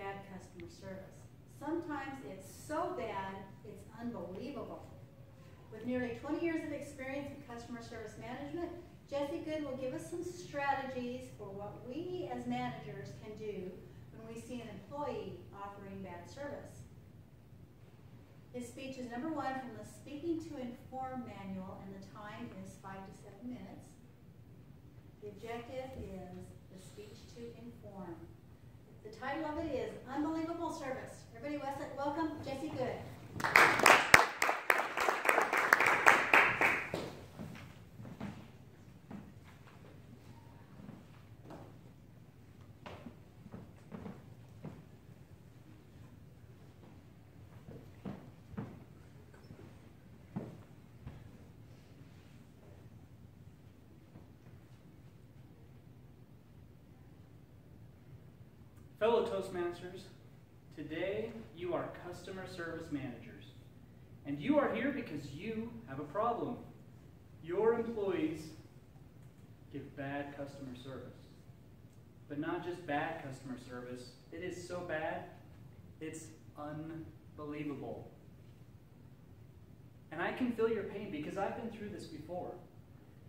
bad customer service. Sometimes it's so bad, it's unbelievable. With nearly 20 years of experience in customer service management, Jesse Good will give us some strategies for what we as managers can do when we see an employee offering bad service. His speech is number 1 from the Speaking to Inform manual, and the time is 5 to 7 minutes. The objective is the speech to inform. The title of it is Unbelievable Service. Everybody, welcome Jesse Good. Fellow Toastmasters, today you are customer service managers, and you are here because you have a problem. Your employees give bad customer service, but not just bad customer service. It is so bad, it's unbelievable. And I can feel your pain because I've been through this before.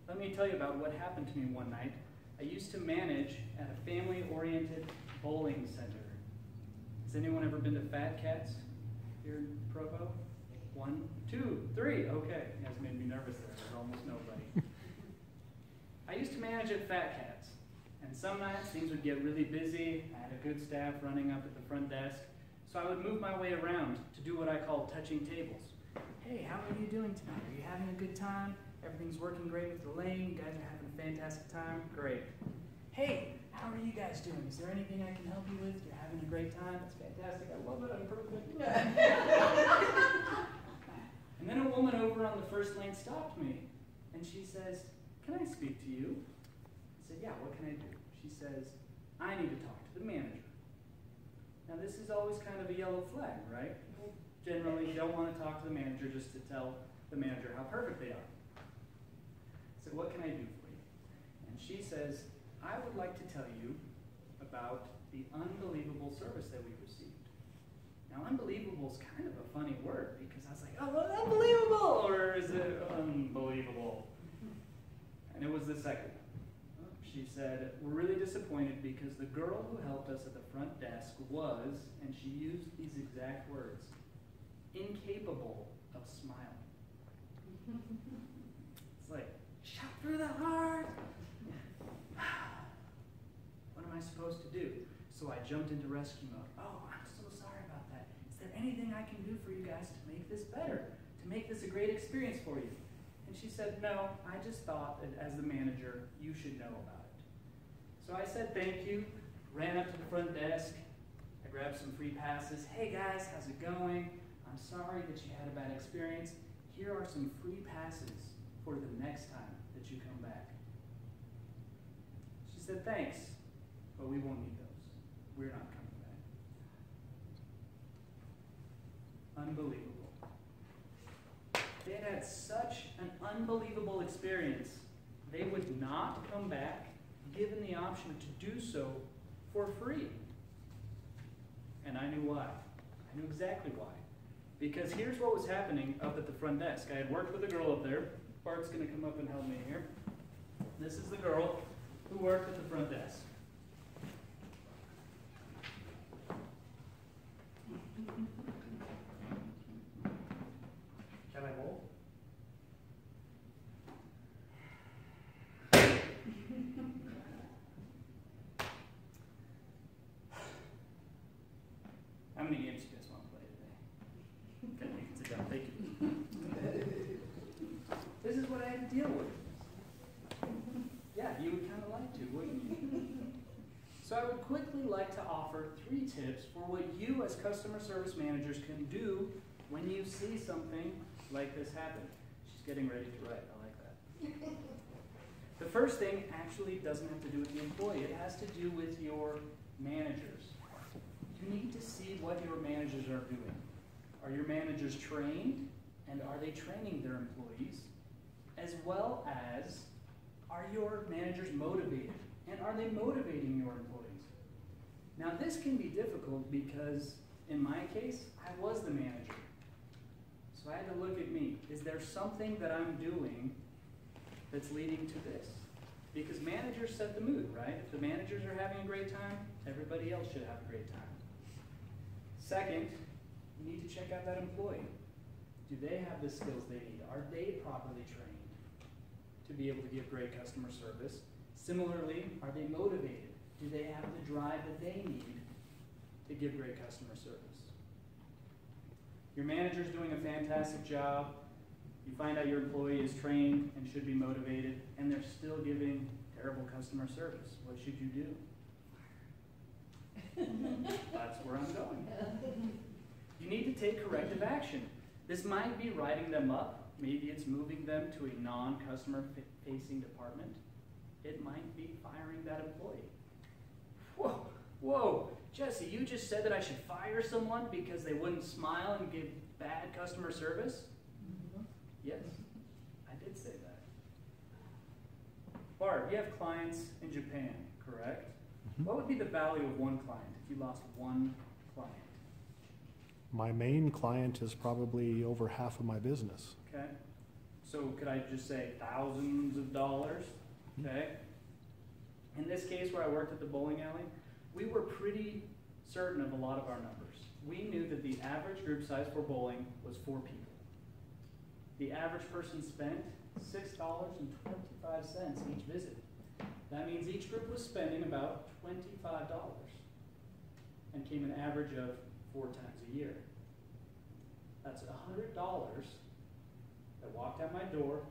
Let me tell you about what happened to me one night. I used to manage at a family-oriented bowling center. Has anyone ever been to Fat Cats here in Provo? 1, 2, 3. Okay, you guys made me nervous there. There's almost nobody. I used to manage at Fat Cats, and some nights things would get really busy. I had a good staff running up at the front desk, so I would move my way around to do what I call touching tables. Hey, how are you doing tonight? Are you having a good time? Everything's working great with Elaine. You guys are having a fantastic time? Great. Hey, how are you guys doing? Is there anything I can help you with? You're having a great time? That's fantastic. I love it. I'm perfect. And then a woman over on the first lane stopped me, and she says, "Can I speak to you?" I said, "Yeah, what can I do?" She says, "I need to talk to the manager." Now, this is always kind of a yellow flag, right? People generally don't want to talk to the manager just to tell the manager how perfect they are. I said, "What can I do for you?" And she says, "I would like to tell you about the unbelievable service that we received." Now, unbelievable is kind of a funny word because I was like, "Oh, unbelievable," or is it unbelievable? And it was the second one. She said, "We're really disappointed because the girl who helped us at the front desk was," and she used these exact words, "incapable of smiling." It's like, shot through the heart. What am I supposed to do? So I jumped into rescue mode. "Oh, I'm so sorry about that. Is there anything I can do for you guys to make this better? To make this a great experience for you?" And she said, "No, I just thought that as the manager, you should know about it." So I said thank you, ran up to the front desk, I grabbed some free passes. "Hey guys, how's it going? I'm sorry that you had a bad experience. Here are some free passes for the next time that you come back." She said, "Thanks, but we won't need those. We're not coming back." Unbelievable. They had such an unbelievable experience, they would not come back given the option to do so for free. And I knew why. I knew exactly why. Because here's what was happening up at the front desk. I had worked with a girl up there. Bart's going to come up and help me here. This is the girl who worked at the front desk. Can I bowl? How many games do you guys want to play today? Okay, you can sit down. Thank you. This is what I had to deal with. Yeah, you would kind of like to, wouldn't you? So I would quickly like to offer 3 tips for what you as customer service managers can do when you see something like this happen. She's getting ready to write. I like that. The first thing actually doesn't have to do with the employee. It has to do with your managers. You need to see what your managers are doing. Are your managers trained? And are they training their employees? As well as, are your managers motivated? And are they motivating your employees? Now this can be difficult because in my case, I was the manager. So I had to look at me. Is there something that I'm doing that's leading to this? Because managers set the mood, right? If the managers are having a great time, everybody else should have a great time. Second, you need to check out that employee. Do they have the skills they need? Are they properly trained to be able to give great customer service? Similarly, are they motivated? Do they have the drive that they need to give great customer service? Your manager's doing a fantastic job. You find out your employee is trained and should be motivated, and they're still giving terrible customer service. What should you do? That's where I'm going. You need to take corrective action. This might be writing them up. Maybe it's moving them to a non-customer facing department. It might be firing that employee. Whoa, Jesse, you just said that I should fire someone because they wouldn't smile and give bad customer service? Mm-hmm. Yes, I did say that. Bart, you have clients in Japan, correct? Mm-hmm. What would be the value of one client if you lost one client? My main client is probably over half of my business. Okay. So could I just say thousands of dollars? Okay. In this case where I worked at the bowling alley, we were pretty certain of a lot of our numbers. We knew that the average group size for bowling was 4 people. The average person spent $6.25 each visit. That means each group was spending about $25 and came an average of 4 times a year. That's $100 that walked out my door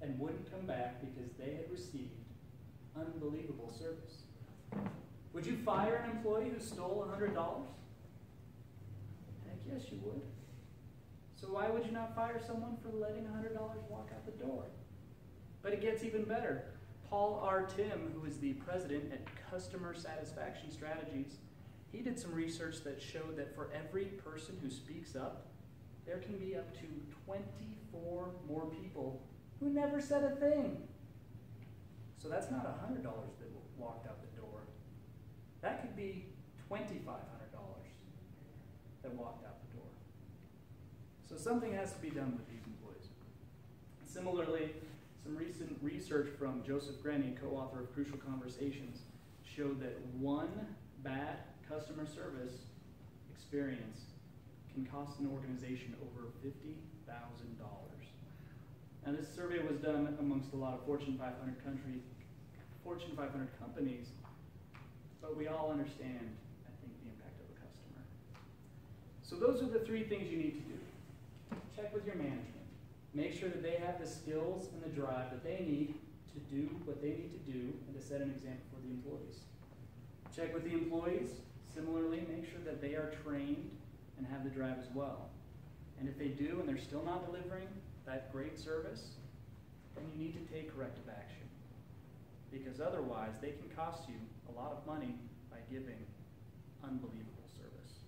and wouldn't come back because they had received unbelievable service. Would you fire an employee who stole $100? Heck yes, you would. So why would you not fire someone for letting $100 walk out the door? But it gets even better. Paul R. Tim, who is the president at Customer Satisfaction Strategies, he did some research that showed that for every person who speaks up, there can be up to 24 more people who never said a thing. So that's not $100 that walked out the door. That could be $2,500 that walked out the door. So something has to be done with these employees. Similarly, some recent research from Joseph Grenny, co-author of Crucial Conversations, showed that one bad customer service experience can cost an organization over $50,000. Now this survey was done amongst a lot of Fortune 500 companies, but we all understand, I think, the impact of a customer. So those are the 3 things you need to do. Check with your management. Make sure that they have the skills and the drive that they need to do what they need to do and to set an example for the employees. Check with the employees. Similarly, make sure that they are trained and have the drive as well. And if they do and they're still not delivering that great service, then you need to take corrective action. Because otherwise, they can cost you a lot of money by giving unbelievable service.